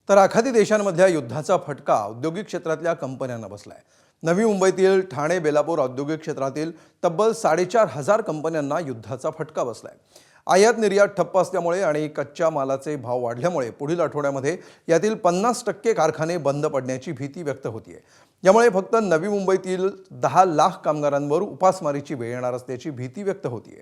तर आखाती देशांमधल्या युद्धाचा फटका औद्योगिक क्षेत्रातल्या कंपन्यांना बसलाय। नवी मुंबईतील ठाणे बेलापूर औद्योगिक क्षेत्रातील तब्बल 4,500 कंपन्यांना युद्धाचा फटका बसलाय। आयात निर्यात ठप्प असल्यामुळे आणि कच्च्या मालाचे भाव वाढल्यामुळे पुढील आठवड्यामध्ये यातील 50% कारखाने बंद पडण्याची भीती व्यक्त होतीये। यामुळे फक्त नवी मुंबईतील 10 लाख कामगारांवर उपासमारीची वेळ येणार असल्याची भीती व्यक्त होतीये।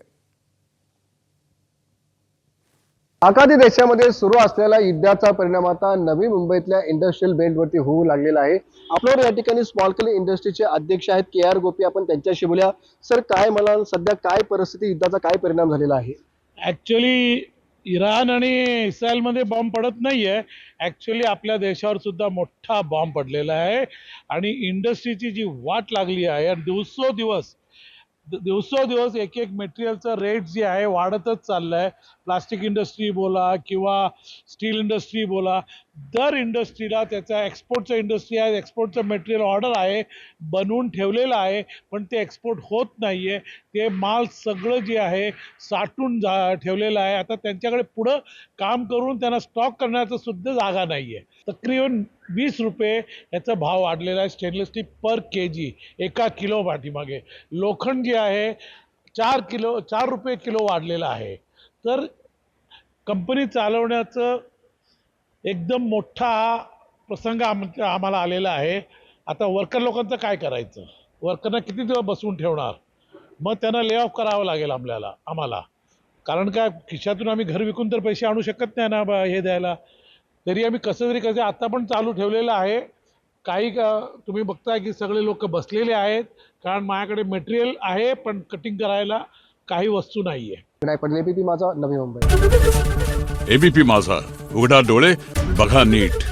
आखाती देशामध्ये सुरू असलेला युद्धाचा परिणाम आता नवी मुंबईतल्या इंडस्ट्रियल बेल्टवरती होऊ लागलेला आहे। आपल्यावर या ठिकाणी स्मॉल स्केल इंडस्ट्रीचे अध्यक्ष आहेत KR गोपी, आपण त्यांच्याशी बोलूया। सर, काय मला सध्या काय परिस्थिती, युद्धाचा काय परिणाम झालेला आहे? ॲक्च्युली इराण आणि इस्रायलमध्ये बॉम्ब पडत नाहीये, ॲक्च्युली आपल्या देशावर सुद्धा मोठा बॉम्ब पडलेला आहे आणि इंडस्ट्रीची जी वाट लागली आहे आणि दिवसोदिवस एक एक मटेरियलचं रेट जे आहे वाढतच चाललं आहे। प्लास्टिक इंडस्ट्री बोला किंवा स्टील इंडस्ट्री बोला, दर इंडस्ट्रीला त्याचा एक्सपोर्टचं इंडस्ट्री आहे, एक्सपोर्टचं मटेरियल ऑर्डर आहे, बनवून ठेवलेलं आहे, पण ते एक्सपोर्ट होत नाही आहे। ते माल सगळं जे आहे साठून ठेवलेलं आहे। आता त्यांच्याकडे पुढं काम करून त्यांना स्टॉक करण्याचं सुद्धा जागा नाही आहे। तकरीबन 20 रुपये याचा भाव वाढलेला आहे स्टेनलेस स्टील पर kg एका किलो पाठीमागे। लोखंड जे आहे 4 रुपये किलो वाढलेलं आहे। तर कंपनी चालवण्याचं एकदम मोठा प्रसंग आम्हाला आलेला आहे। आता वर्कर लोकांचं काय करायचं? वर्करना किती दिवस बसवून ठेवणार? मग त्यांना ले ऑफ करावं लागेल आम्हाला, कारण काय खिशातून आम्ही घर विकून तर पैसे आणू शकत नाही ना हे द्यायला। तरी आम्ही कसं आता पण चालू ठेवलेलं आहे। काही तुम्ही बघताय की सगळे लोक बसलेले आहेत, कारण माझ्याकडे मटेरियल आहे पण कटिंग करायला काही वस्तू नाही आहे। विनायक पडले, ABP माझा, नवी मुंबई। ABP माझा, उघडा डोळे बघा नीट।